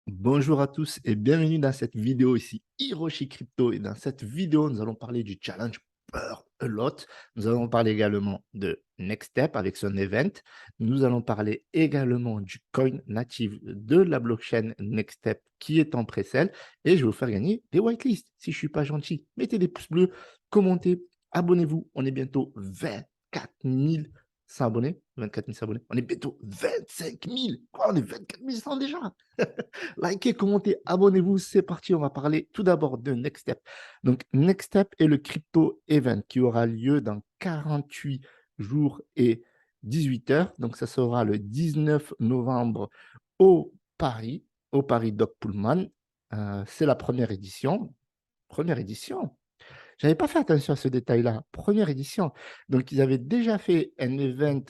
Bonjour à tous et bienvenue dans cette vidéo ici, Hiroshi Crypto. Et dans cette vidéo, nous allons parler du challenge Burn a Lot. Nous allons parler également de Next Step avec son event. Nous allons parler également du coin native de la blockchain Next Step qui est en pré-sale. Et je vais vous faire gagner des whitelists. Si je ne suis pas gentil, mettez des pouces bleus, commentez, abonnez-vous. On est bientôt 24 100 abonnés. 24 100 abonnés. On est bientôt 25 000. Quoi, on est 24 100 déjà. Likez, commentez, abonnez-vous, c'est parti. On va parler tout d'abord de Next Step. Donc, Next Step est le crypto event qui aura lieu dans 48 jours et 18 heures. Donc, ça sera le 19 novembre au Paris Doc Pullman. C'est la première édition. Première édition. J'avais pas fait attention à ce détail-là. Première édition. Donc, ils avaient déjà fait un event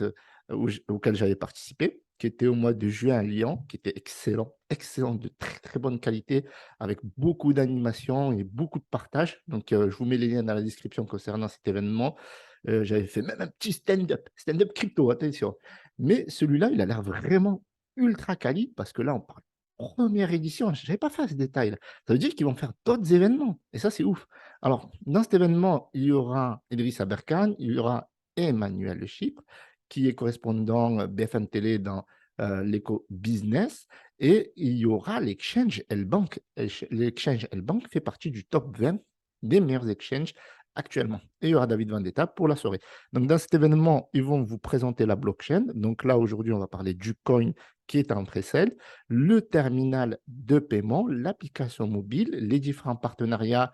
auquel j'avais participé, qui était au mois de juin à Lyon, qui était excellent, excellent, de très, très bonne qualité, avec beaucoup d'animation et beaucoup de partage. Donc, je vous mets les liens dans la description concernant cet événement. J'avais fait même un petit stand-up crypto, attention. Mais celui-là, il a l'air vraiment ultra quali, parce que là, on parle première édition. Je n'avais pas fait ce détail-là. Ça veut dire qu'ils vont faire d'autres événements. Et ça, c'est ouf. Alors, dans cet événement, il y aura Idriss Aberkan, il y aura Emmanuel Le Chypre, qui est correspondant BFM Télé dans l'éco-business, et il y aura l'exchange L-Bank. L'exchange L-Bank fait partie du top 20 des meilleurs exchanges actuellement. Et il y aura David Vendetta pour la soirée. Donc, dans cet événement, ils vont vous présenter la blockchain. Donc là, aujourd'hui, on va parler du coin qui est en pré-sale, le terminal de paiement, l'application mobile, les différents partenariats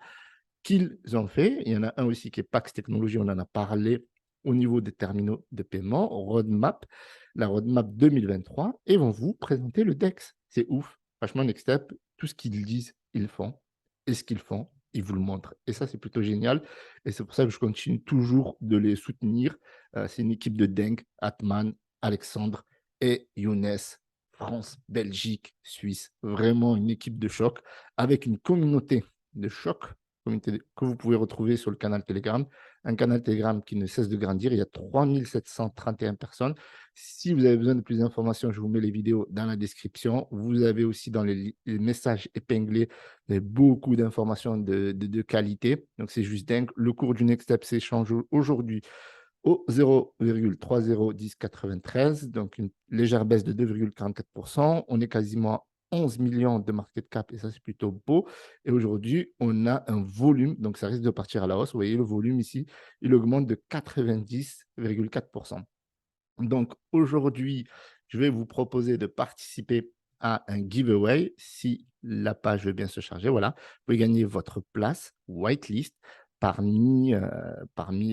qu'ils ont fait. Il y en a un aussi qui est Pax Technologies, on en a parlé au niveau des terminaux de paiement, roadmap, la roadmap 2023, et vont vous présenter le DEX. C'est ouf. Franchement, Next Step, tout ce qu'ils disent, ils le font. Et ce qu'ils font, ils vous le montrent. Et ça, c'est plutôt génial. Et c'est pour ça que je continue toujours de les soutenir. C'est une équipe de dingue. Atman, Alexandre et Younes. France, Belgique, Suisse. Vraiment une équipe de choc avec une communauté de choc que vous pouvez retrouver sur le canal Telegram. Un canal Telegram qui ne cesse de grandir. Il y a 3731 personnes. Si vous avez besoin de plus d'informations, je vous mets les vidéos dans la description. Vous avez aussi dans les messages épinglés beaucoup d'informations de qualité. Donc, c'est juste dingue. Le cours du Next Step s'échange aujourd'hui au 0,301093, donc une légère baisse de 2,44%. On est quasiment à 11 millions de market cap et ça, c'est plutôt beau. Et aujourd'hui, on a un volume, donc ça risque de partir à la hausse. Vous voyez, le volume ici, il augmente de 90,4%. Donc aujourd'hui, je vais vous proposer de participer à un giveaway si la page veut bien se charger. Voilà, vous pouvez gagner votre place whitelist parmi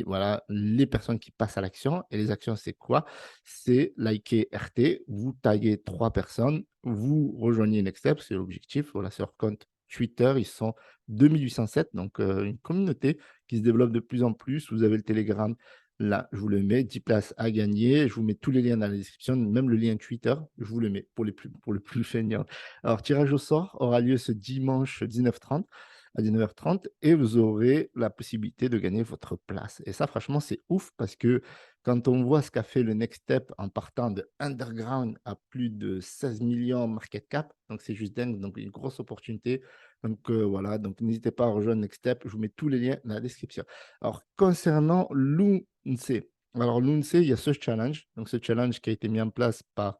voilà, les personnes qui passent à l'action. Et les actions, c'est quoi? C'est liker RT, vous taguez 3 personnes, vous rejoignez Next Step, c'est l'objectif. Voilà, sur leur compte Twitter, ils sont 2807, donc une communauté qui se développe de plus en plus. Vous avez le Telegram. Là, je vous le mets, 10 places à gagner. Je vous mets tous les liens dans la description, même le lien Twitter, je vous le mets pour les plus feignants. Alors, tirage au sort aura lieu ce dimanche 19h30 à 19h30 et vous aurez la possibilité de gagner votre place. Et ça, franchement, c'est ouf parce que quand on voit ce qu'a fait le Next Step en partant de underground à plus de 16 millions market cap, donc c'est juste dingue, donc une grosse opportunité. Donc voilà, donc n'hésitez pas à rejoindre Next Step, je vous mets tous les liens dans la description. Alors, concernant l'UNC, alors l'UNC, il y a ce challenge, donc ce challenge qui a été mis en place par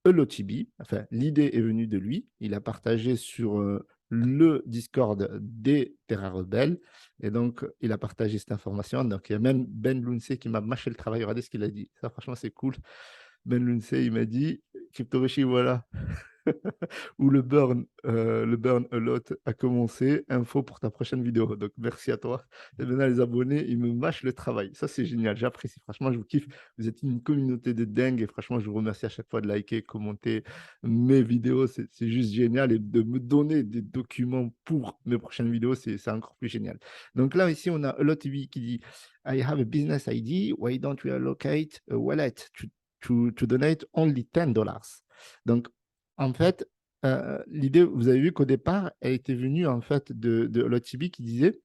Elotibi, enfin, l'idée est venue de lui, il a partagé sur le Discord des Terra Rebelles, et donc il a partagé cette information, donc il y a même Ben Lunce qui m'a mâché le travail, regardez ce qu'il a dit, ça franchement c'est cool. Ben Lunce, il m'a dit, Cryptorishi, voilà, où le burn alert a commencé. Info pour ta prochaine vidéo. Donc, merci à toi. Et maintenant, les abonnés, ils me mâchent le travail. Ça, c'est génial. J'apprécie. Franchement, je vous kiffe. Vous êtes une communauté de dingue. Et franchement, je vous remercie à chaque fois de liker, commenter mes vidéos. C'est juste génial. Et de me donner des documents pour mes prochaines vidéos, c'est encore plus génial. Donc là, ici, on a Lot TV qui dit I have a business ID. Why don't we allocate a wallet to donate only $10? Donc, en fait, l'idée, vous avez vu qu'au départ, elle était venue en fait de Lotibi qui disait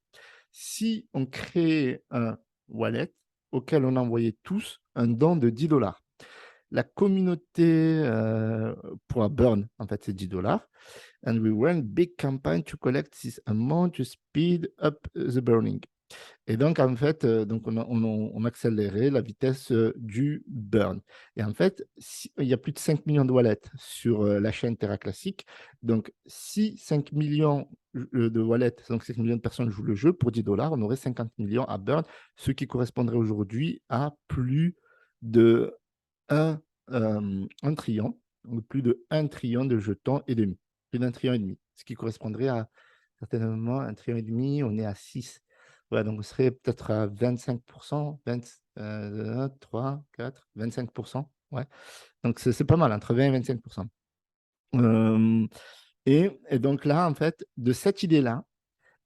si on crée un wallet auquel on envoyait tous un don de $10. la communauté pourra burn, en fait, ces 10 $. And we run big campaign to collect this amount to speed up the burning. Et donc, en fait, donc on accélérait la vitesse du burn. Et en fait, il y a plus de 5 millions de wallets sur la chaîne Terra Classic. Donc, si 5 millions de wallets, donc 5 millions de personnes jouent le jeu, pour 10 $, on aurait 50 millions à burn, ce qui correspondrait aujourd'hui à plus de 1, 1 trillion, donc plus de 1 trillion de jetons et demi, plus d'un trillion et demi, ce qui correspondrait à certainement 1 trillion et demi, on est à 6. Ouais, donc on serait peut-être à 25%, 20, 3, 4, 25%. Ouais. Donc c'est pas mal, entre 20 et 25%. Euh, et donc là, en fait, de cette idée-là,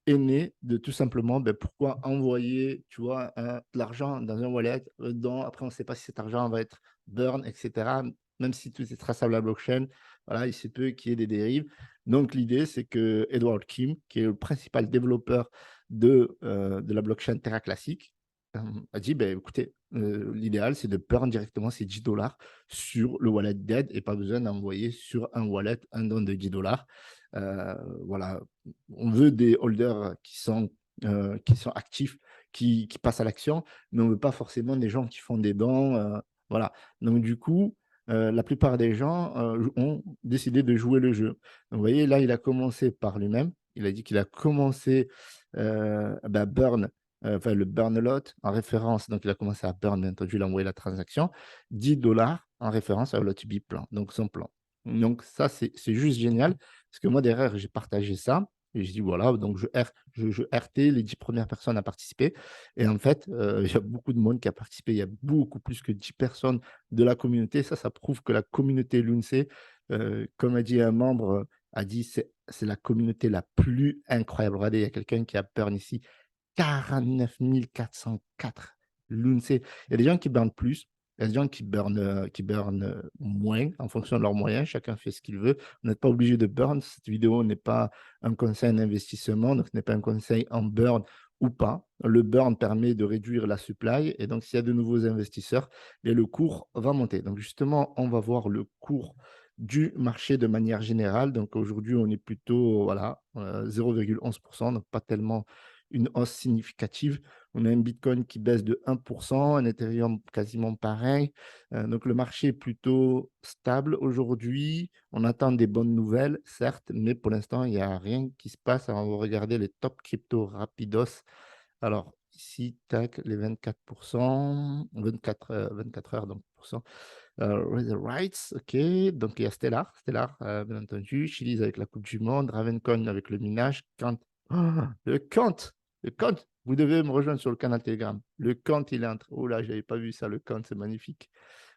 est né de tout simplement pourquoi envoyer, tu vois, de l'argent dans un wallet dont après on ne sait pas si cet argent va être burn, etc. Même si tout est traçable à la blockchain, voilà, il se peut qu'il y ait des dérives. Donc l'idée, c'est que Edward Kim, qui est le principal développeur de la blockchain Terra Classic, a dit, écoutez, l'idéal, c'est de burn directement ces 10 $ sur le wallet dead et pas besoin d'envoyer sur un wallet un don de 10 $. Voilà, on veut des holders qui sont actifs, qui passent à l'action, mais on ne veut pas forcément des gens qui font des dons. Voilà. Donc, du coup, la plupart des gens ont décidé de jouer le jeu. Donc, vous voyez, là, il a commencé par lui-même. Il a dit qu'il a commencé burn, enfin le burn a lot en référence. Donc, il a commencé à burn, bien entendu, il a envoyé la transaction. 10 $ en référence à l'OTB plan, donc son plan. Donc, ça, c'est juste génial. Parce que moi, derrière, j'ai partagé ça. Et je dis, voilà, donc je RT les 10 premières personnes à participer. Et en fait, il y a beaucoup de monde qui a participé. Il y a beaucoup plus que 10 personnes de la communauté. Ça prouve que la communauté Lunce, comme a dit un membre, a dit, c'est la communauté la plus incroyable. Regardez, il y a quelqu'un qui a burn ici 49 404 Lunce. Il y a des gens qui burnent plus. Il y a des gens qui burn moins en fonction de leurs moyens. Chacun fait ce qu'il veut. Vous n'êtes pas obligé de burn. Cette vidéo n'est pas un conseil d'investissement, donc ce n'est pas un conseil en burn ou pas. Le burn permet de réduire la supply et donc s'il y a de nouveaux investisseurs, le cours va monter. Donc justement, on va voir le cours du marché de manière générale. Donc aujourd'hui, on est plutôt voilà, 0,11%, donc pas tellement une hausse significative. On a un Bitcoin qui baisse de 1%, un Ethereum quasiment pareil. Donc le marché est plutôt stable aujourd'hui. On attend des bonnes nouvelles, certes, mais pour l'instant, il n'y a rien qui se passe. Alors, on va regarder les top crypto rapidos. Alors, ici, tac, les 24%, 24 heures, donc pour cent. The Rights, ok. Donc, il y a Stellar, bien entendu. Chili's avec la Coupe du Monde. Ravencoin avec le minage. Kant. Le Kant, le Kant. Vous devez me rejoindre sur le canal Telegram. Le Kant, il est entre. Oh là, je n'avais pas vu ça. Le Kant, c'est magnifique.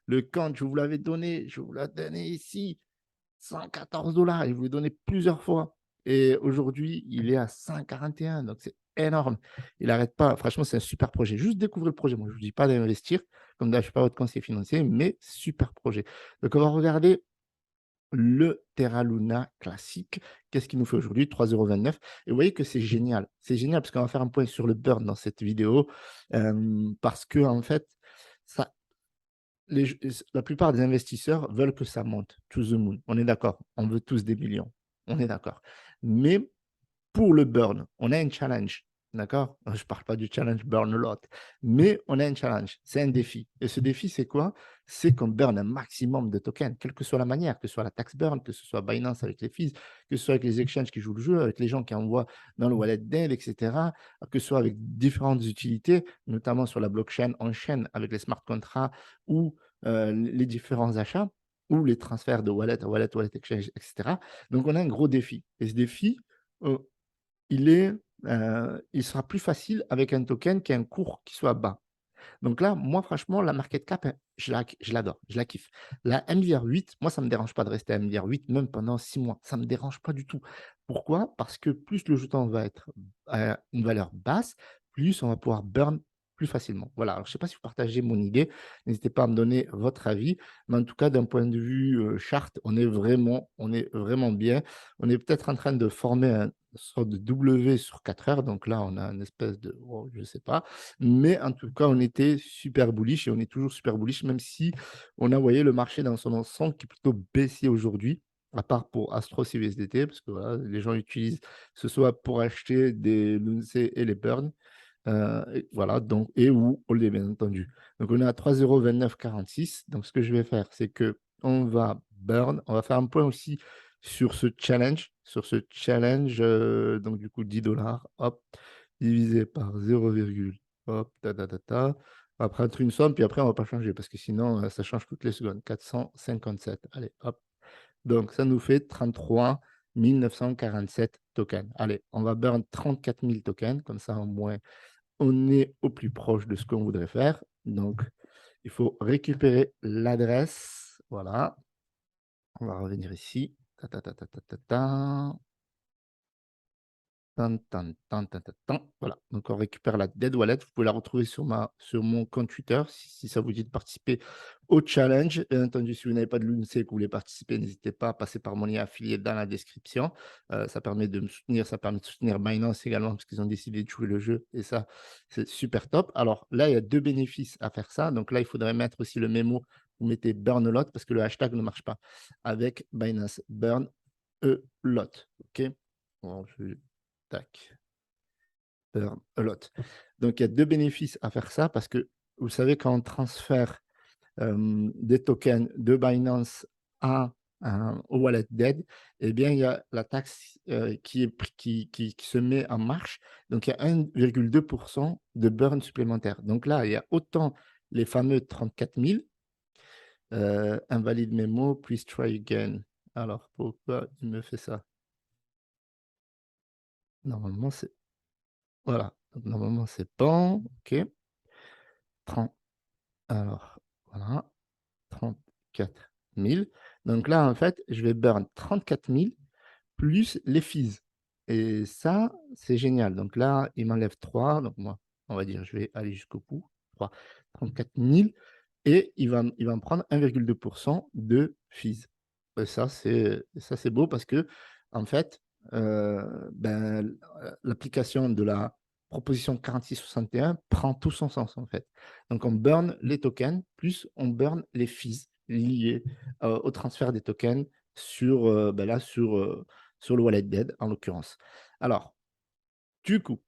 Le Kant, je vous l'avais donné. Je vous l'ai donné ici. 114 $. Et je vous l'ai donné plusieurs fois. Et aujourd'hui, il est à 141. Donc, c'est énorme. Il n'arrête pas. Franchement, c'est un super projet. Juste découvrir le projet. Moi, je ne vous dis pas d'investir. Comme là, je ne suis pas votre conseiller financier, mais super projet. Donc, on va regarder le Terra Luna classique. Qu'est-ce qu'il nous fait aujourd'hui? 3,29 €. Et vous voyez que c'est génial. C'est génial parce qu'on va faire un point sur le burn dans cette vidéo. Parce que, en fait, ça, la plupart des investisseurs veulent que ça monte to the moon. On est d'accord. On veut tous des millions. On est d'accord. Mais pour le burn, on a un challenge. D'accord? Je ne parle pas du challenge burn a lot, mais on a un challenge. C'est un défi. Et ce défi, c'est quoi? C'est qu'on burn un maximum de tokens, quelle que soit la manière, que ce soit la tax burn, que ce soit Binance avec les fees, que ce soit avec les exchanges qui jouent le jeu, avec les gens qui envoient dans le wallet d'aide, etc., que ce soit avec différentes utilités, notamment sur la blockchain en chaîne avec les smart contracts ou les différents achats ou les transferts de wallet à wallet, wallet exchange, etc. Donc, on a un gros défi. Et ce défi, euh, il sera plus facile avec un token qui a un cours qui soit bas. Donc là, moi, franchement, la market cap, je l'adore, je la kiffe. La MVR8, moi, ça ne me dérange pas de rester à MVR8 même pendant 6 mois. Ça ne me dérange pas du tout. Pourquoi? Parce que plus le jeton va être à une valeur basse, plus on va pouvoir burn plus facilement. Voilà, alors je ne sais pas si vous partagez mon idée, n'hésitez pas à me donner votre avis, mais en tout cas d'un point de vue, charte, on est vraiment bien. On est peut-être en train de former un sorte de W sur 4 heures, donc là on a une espèce de oh, je ne sais pas, mais en tout cas on était super bullish et on est toujours super bullish même si on a, envoyé le marché dans son ensemble qui est plutôt baissier aujourd'hui, à part pour Astro CUSDT parce que voilà, les gens utilisent ce soit pour acheter des l'UNC et les burns, et voilà donc et ou holder bien entendu. Donc on est à 3,0946. Donc ce que je vais faire, c'est que on va burn, on va faire un point aussi sur ce challenge, donc du coup 10 hop, divisé par 0, hop, ta ta ta ta. On va prendre une somme, puis après on va pas changer parce que sinon, ça change toutes les secondes. 457, allez hop. Donc ça nous fait 33 947 tokens. Allez, on va burn 34 000 tokens, comme ça au moins on est au plus proche de ce qu'on voudrait faire. Donc il faut récupérer l'adresse, voilà. On va revenir ici. Ta ta ta ta ta ta ta. Tan, tan, tan, tan, tan, tan. Voilà, donc on récupère la dead wallet. Vous pouvez la retrouver sur mon compte Twitter si ça vous dit de participer au challenge. Bien entendu, si vous n'avez pas de l'UNC et que vous voulez participer, n'hésitez pas à passer par mon lien affilié dans la description. Ça permet de me soutenir, ça permet de soutenir Binance également parce qu'ils ont décidé de jouer le jeu et ça, c'est super top. Alors là, il y a deux bénéfices à faire ça. Donc là, il faudrait mettre aussi le mémo. Vous mettez burn a lot parce que le hashtag ne marche pas avec Binance. Burn a lot. OK. Bon, tac, burn a lot. Donc, il y a deux bénéfices à faire ça parce que vous savez, quand on transfère des tokens de Binance au wallet dead, eh bien, il y a la taxe qui se met en marche. Donc, il y a 1,2% de burn supplémentaire. Donc là, il y a autant les fameux 34 000, invalide memo, please try again. Alors, pourquoi il me fait ça? Normalement, c'est voilà. Donc, normalement, c'est bon. OK. 30. Alors, voilà, 34 000. Donc là, en fait, je vais burn 34 000 plus les fees. Et ça, c'est génial. Donc là, il m'enlève 3. Donc moi, on va dire, je vais aller jusqu'au bout. 3, 34 000. Et il va me prendre 1,2% de fees. Et ça, c'est beau parce que, en fait, ben, l'application de la proposition 4661 prend tout son sens, en fait. Donc, on burn les tokens, plus on burn les fees liés au transfert des tokens ben là, sur le wallet dead, en l'occurrence. Alors, du coup,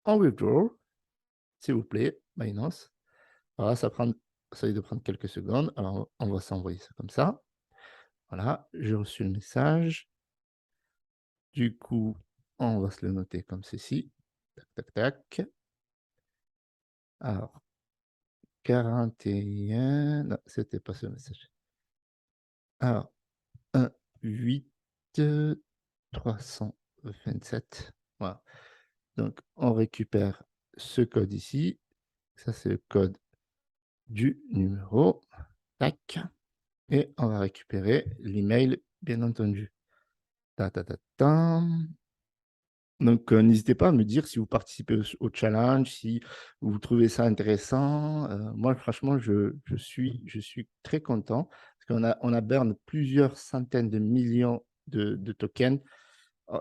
en withdraw, s'il vous plaît, Binance. Voilà, ça risque de prendre quelques secondes. Alors, on va s'envoyer ça comme ça. Voilà, j'ai reçu le message. Du coup, on va se le noter comme ceci. Tac, tac, tac. Alors, 41. Non, c'était pas ce message. Alors, 1, 8, 327. Voilà. Donc, on récupère ce code ici. Ça, c'est le code du numéro. Tac. Et on va récupérer l'email, bien entendu. Ta, ta, ta, ta. Donc, n'hésitez pas à me dire si vous participez au challenge, si vous trouvez ça intéressant. Moi, franchement, je suis très content parce qu'on a burn plusieurs centaines de millions de tokens,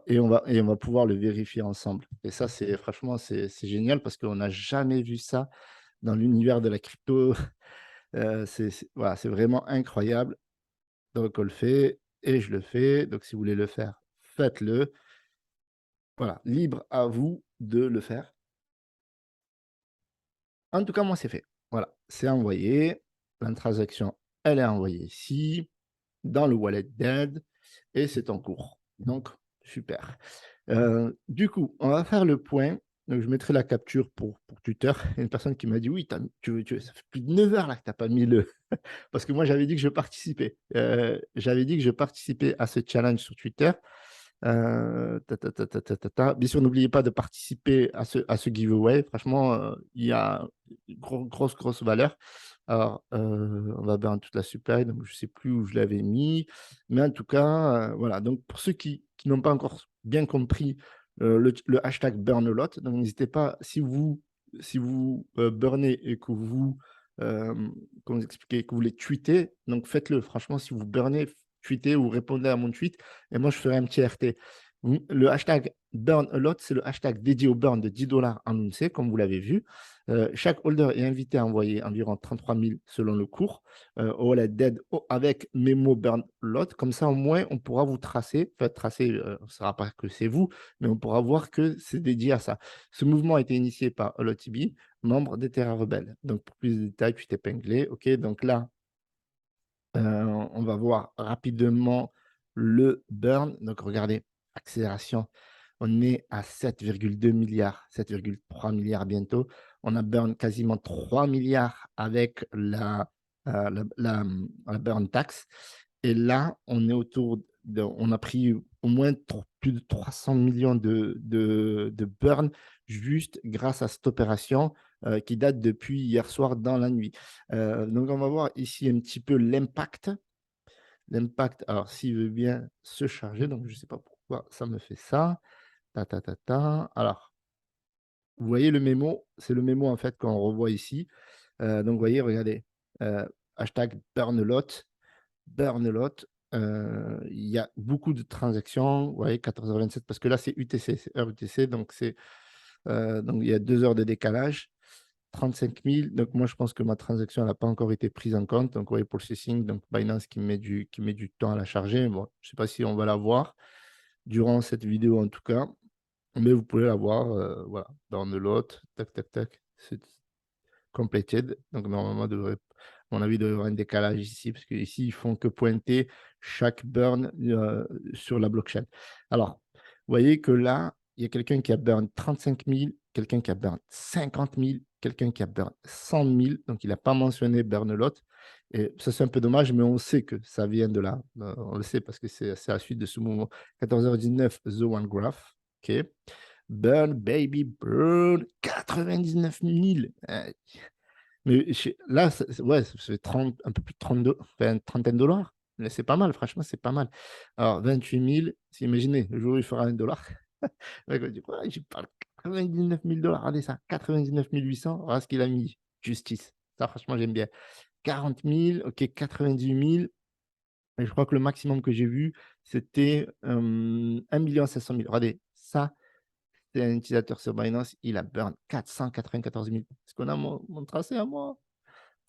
et on va pouvoir le vérifier ensemble. Et ça, franchement, c'est génial parce qu'on n'a jamais vu ça dans l'univers de la crypto. Voilà, c'est vraiment incroyable. Donc, on le fait et je le fais. Donc, si vous voulez le faire, faites-le. Voilà, libre à vous de le faire. En tout cas, moi, c'est fait. Voilà, c'est envoyé. La transaction, elle est envoyée ici, dans le wallet dead, et c'est en cours. Donc, super. Du coup, on va faire le point. Donc, je mettrai la capture pour Twitter. Il y a une personne qui m'a dit: «Oui, ça fait plus de 9 heures là que tu as pas mis le» parce que moi, j'avais dit que je participais. J'avais dit que je participais à ce challenge sur Twitter. Bien sûr, n'oubliez pas de participer à ce giveaway. Franchement, il y a une grosse valeur. Alors, on va vers toute la supply, donc je ne sais plus où je l'avais mis. Mais en tout cas, voilà. Donc, pour ceux qui n'ont pas encore bien compris le hashtag burn a lot, donc n'hésitez pas, si vous si vous, burnez et que vous, comment vous expliquer? Que vous les tweetez, donc faites-le. Franchement, si vous burnez, tweetez ou répondez à mon tweet et moi je ferai un petit RT. Le hashtag burn a lot, c'est le hashtag dédié au burn de 10 $ en UNC, comme vous l'avez vu. Chaque holder est invité à envoyer environ 33 000 selon le cours, au wallet d'aide avec Memo burn lot. Comme ça, au moins, on pourra vous tracer. Enfin, tracer, on ne saura pas que c'est vous, mais on pourra voir que c'est dédié à ça. Ce mouvement a été initié par Holotibi, membre des Terra Rebelles. Donc, pour plus de détails, tu t'épingler. OK, donc là, on va voir rapidement le burn. Donc, regardez, accélération. On est à 7,2 milliards, 7,3 milliards bientôt. On a burn quasiment 3 milliards avec la burn tax. Et là, on est autour on a pris au moins plus de 300 millions de burn juste grâce à cette opération qui date depuis hier soir dans la nuit. Donc, on va voir ici un petit peu l'impact. L'impact, alors s'il veut bien se charger, donc je ne sais pas pourquoi ça me fait ça. Ta, ta, ta, ta. Alors, vous voyez le mémo, c'est le mémo en fait qu'on revoit ici. Donc, vous voyez, regardez, hashtag Burnelot, Burnelot. Il y a beaucoup de transactions. Vous voyez, 14h27, parce que là, c'est UTC, c'est heure UTC, donc donc il y a 2 heures de décalage. 35 000. Donc, moi, je pense que ma transaction n'a pas encore été prise en compte. Donc, vous voyez, pour le processing, donc Binance qui met du temps à la charger. Bon, je ne sais pas si on va la voir durant cette vidéo en tout cas, mais vous pouvez la voir. Voilà, dans le lot, tac, tac, tac. C'est completed. Donc, normalement, à mon avis, il devrait y avoir un décalage ici, parce qu'ici, ils font que pointer chaque burn sur la blockchain. Alors, vous voyez que là, il y a quelqu'un qui a burn 35 000, quelqu'un qui a burn 50 000, quelqu'un qui a burn 100 000. Donc, il n'a pas mentionné burn lot. Et ça, c'est un peu dommage, mais on sait que ça vient de là. On le sait parce que c'est à la suite de ce mouvement. 14h19, The One Graph. OK. Burn, baby, burn, 99 000. Mais là, ouais, ça fait 30, un peu plus de 32, enfin, une trentaine de dollars. Mais c'est pas mal, franchement, c'est pas mal. Alors, 28 000, imaginez, le jour où il fera 1 $. Le mec va dire, ouais, je parle 99 000 $. Regardez ça, 99 800. Voilà ce qu'il a mis. Justice. Ça, franchement, j'aime bien. 40 000, ok, 98 000. Et je crois que le maximum que j'ai vu, c'était 1 500 000. Regardez, ça, c'est un utilisateur sur Binance, il a burn 494 000. Est-ce qu'on a mon tracé à moi?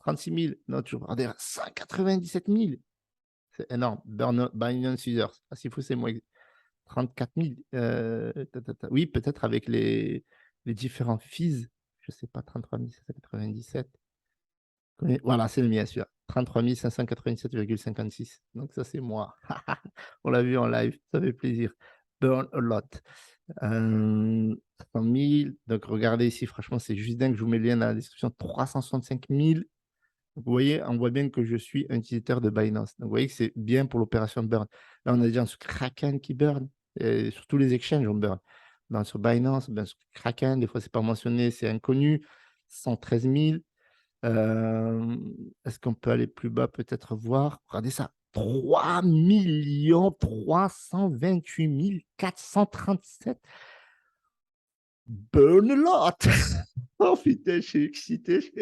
36 000. Non, toujours. Regardez, 197 000. C'est énorme. Binance users. Ah, s'il faut, c'est moins. 34 000. Oui, peut-être avec les différents fees. Je ne sais pas, 33 797. Voilà, c'est le mien, celui-là. 33 597,56. Donc, ça, c'est moi. On l'a vu en live. Ça fait plaisir. Burn a lot. 100 000. Donc, regardez ici, franchement, c'est juste dingue. Je vous mets le lien dans la description. 365 000. Donc, vous voyez, on voit bien que je suis un utilisateur de Binance. Donc, vous voyez que c'est bien pour l'opération burn. Là, on a déjà sur Kraken qui burn. Et sur tous les exchanges, on burn. Sur Binance, sur Kraken, des fois, c'est pas mentionné, c'est inconnu. 113 000. Est-ce qu'on peut aller plus bas, peut-être voir? Regardez ça. 3 328 437. Burn a lot. Oh putain, je suis excité.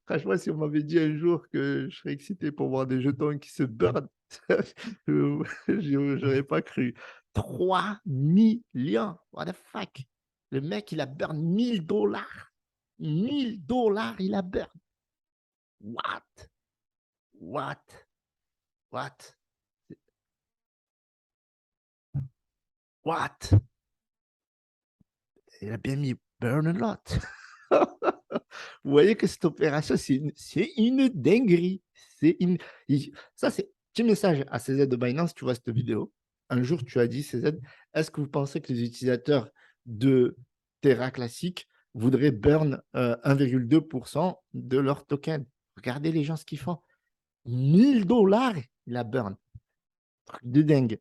Franchement, si on m'avait dit un jour que je serais excité pour voir des jetons qui se burnent, je n'aurais pas cru. 3 millions. What the fuck? Le mec, il a burn 1 000 $. 1 000 $, il a burn. What? What? What? What? Il a bien mis burn a lot. Vous voyez que cette opération, c'est une dinguerie. C'est une... Ça, c'est petit message à CZ de Binance. Tu vois cette vidéo. Un jour, tu as dit, CZ, est-ce que vous pensez que les utilisateurs de Terra classique voudraient burn 1,2% de leur token? Regardez les gens ce qu'ils font. 1 000 $, il a burn. Truc de dingue.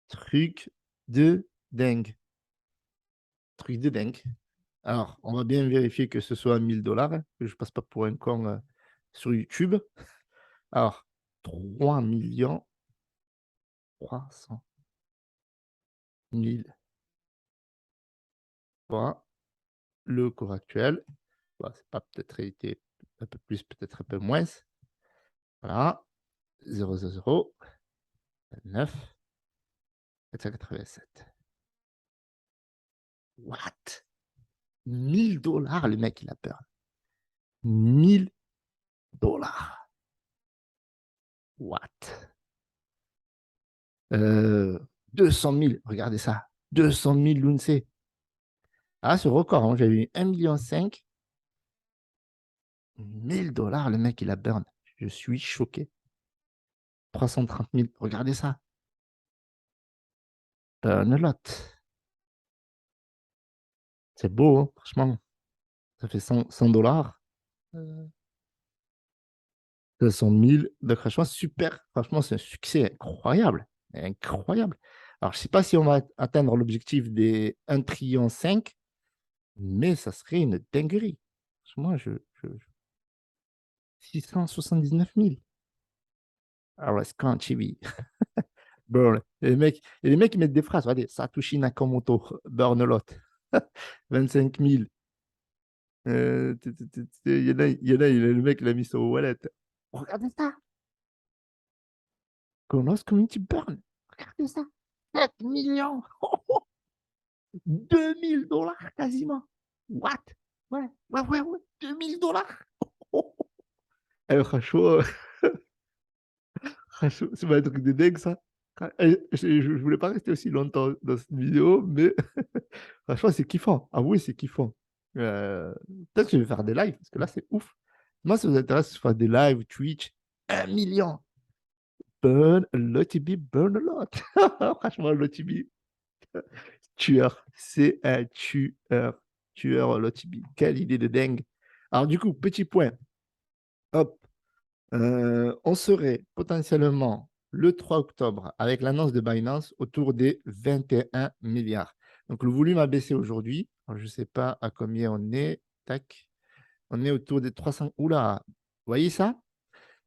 Truc de dingue. Truc de dingue. Alors, on va bien vérifier que ce soit 1 000 $, hein, que je ne passe pas pour un con sur YouTube. Alors, 3 300 000 fois le cours actuel. Bon, c'est pas peut-être été un peu plus, peut-être un peu moins. Voilà, 0,009, 487. What? 1000 $ le mec, il a peur. 1000 $. What? 200 000, regardez ça. 200 000 l'UNC. Ah, ce record, hein, j'avais eu 1,5 million. 1000 $ le mec, il a burn. Je suis choqué. 330 000, regardez ça. Burn a lot. C'est beau, hein, franchement. Ça fait 100 $. 200 000. Donc, franchement, super. Franchement, c'est un succès incroyable. Incroyable. Alors, je ne sais pas si on va atteindre l'objectif des 1,5 trillion, mais ça serait une dinguerie. Franchement, 679 000. Alors, c'est quand Chibi. Burn. Et les mecs, ils mettent des phrases. Regardez, Satoshi Nakamoto, burn a lot. 25 000. Le mec, il a mis son wallet. Regardez ça. Colonos Community Burn. Regardez ça. 7 millions. 2 000 $ quasiment. What? Ouais, ouais, ouais, ouais. 2 000 $. Franchement, c'est pas un truc de dingue, ça. Je voulais pas rester aussi longtemps dans cette vidéo, mais franchement, c'est kiffant. Ah oui, c'est kiffant. Peut-être que je vais faire des lives, parce que là, c'est ouf. Moi, ça vous intéresse de faire des lives, Twitch, 1 million. Burn a lot, burn a lot. Franchement, Lotibi, tueur. C'est un tueur. Tueur, Lotibi. Quelle idée de dingue. Alors, du coup, petit point. Hop. On serait potentiellement le 3 octobre avec l'annonce de Binance autour des 21 milliards. Donc, le volume a baissé aujourd'hui. Je ne sais pas à combien on est. Tac. On est autour des 300. Oula, vous voyez ça?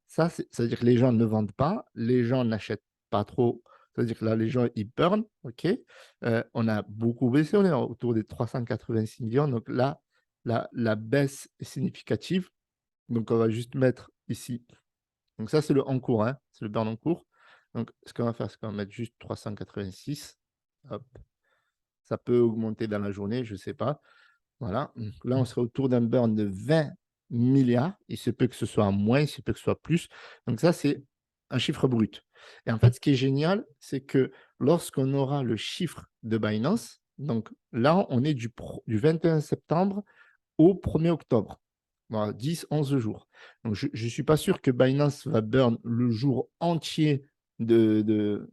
Ça, ça veut dire que les gens ne vendent pas, les gens n'achètent pas trop. Ça veut dire que là, les gens, ils burn. OK. On a beaucoup baissé, on est autour des 386 millions. Donc là, la baisse est significative. Donc, on va juste mettre ici. Donc, ça, c'est le en cours, hein, c'est le burn en cours. Donc, ce qu'on va faire, c'est qu'on va mettre juste 386. Hop. Ça peut augmenter dans la journée, je ne sais pas. Voilà. Donc là, on serait autour d'un burn de 20 milliards. Il se peut que ce soit moins, il se peut que ce soit plus. Donc ça, c'est un chiffre brut. Et en fait, ce qui est génial, c'est que lorsqu'on aura le chiffre de Binance, donc là, on est du 21 septembre au 1er octobre. Voilà, 10, 11 jours. Donc, je ne suis pas sûr que Binance va burn le jour entier comment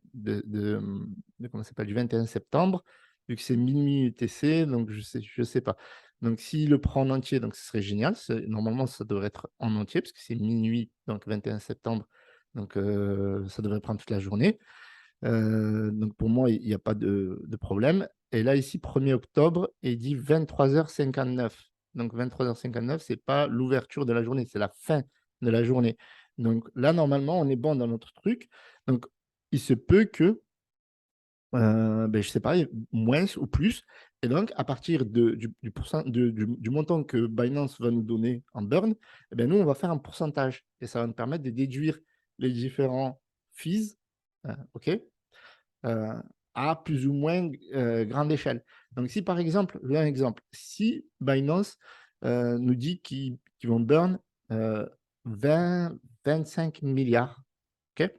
ça s'appelle, du 21 septembre, vu que c'est minuit UTC, donc je sais pas. Donc, s'il le prend en entier, donc ce serait génial. Normalement, ça devrait être en entier, parce que c'est minuit, donc 21 septembre. Donc, ça devrait prendre toute la journée. Donc, pour moi, il n'y a pas de problème. Et là, ici, 1er octobre, il dit 23h59. Donc, 23h59, ce n'est pas l'ouverture de la journée, c'est la fin de la journée. Donc, là, normalement, on est bon dans notre truc. Donc, il se peut que, je ne sais pas, moins ou plus. Et donc, à partir du montant que Binance va nous donner en burn, eh bien, nous, on va faire un pourcentage. Et ça va nous permettre de déduire les différents fees. OK, à plus ou moins grande échelle. Donc, si par exemple, je donne un exemple, si Binance nous dit qu'ils vont burn 20-25 milliards, ok,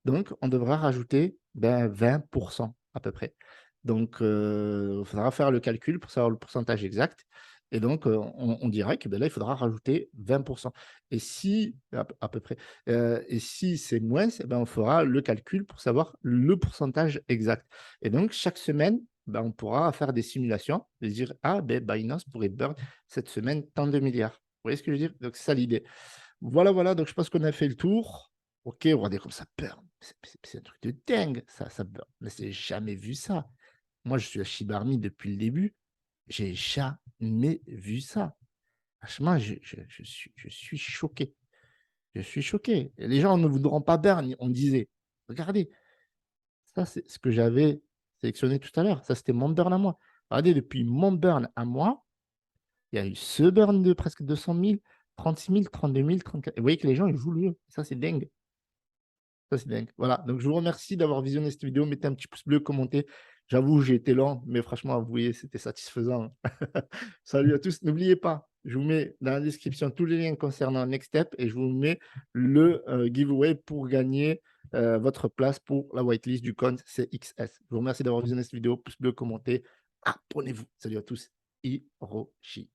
donc on devra rajouter 20% à peu près. Donc, il faudra faire le calcul pour savoir le pourcentage exact. Et donc, on dirait que là, il faudra rajouter 20%. Et si, à peu près, et si c'est moins, on fera le calcul pour savoir le pourcentage exact. Et donc, chaque semaine, on pourra faire des simulations et dire, ah, Binance pourrait burn cette semaine tant de milliards. Vous voyez ce que je veux dire? Donc, c'est ça l'idée. Voilà, voilà. Donc, je pense qu'on a fait le tour. Ok, regardez comme ça burn. C'est un truc de dingue, ça burn. Mais c'est jamais vu ça. Moi, je suis à Shiba Inu depuis le début. J'ai jamais vu ça. Franchement, je suis choqué. Je suis choqué. Et les gens ne voudront pas burn. On disait, regardez, ça, c'est ce que j'avais sélectionné tout à l'heure. Ça, c'était mon burn à moi. Regardez, depuis mon burn à moi, Il y a eu ce burn de presque 200 000, 36 000, 32 000, 34 000. Vous voyez que les gens, ils jouent le jeu. Ça, c'est dingue. Ça, c'est dingue. Voilà, donc je vous remercie d'avoir visionné cette vidéo. Mettez un petit pouce bleu, commentez. J'avoue, j'ai été lent, mais franchement, vous voyez, c'était satisfaisant. Salut à tous. N'oubliez pas, je vous mets dans la description tous les liens concernant Next Step et je vous mets le giveaway pour gagner votre place pour la whitelist du compte CXS. Je vous remercie d'avoir visionné cette vidéo. Pouce bleu, commentez. Abonnez-vous. Salut à tous. Hiroshi.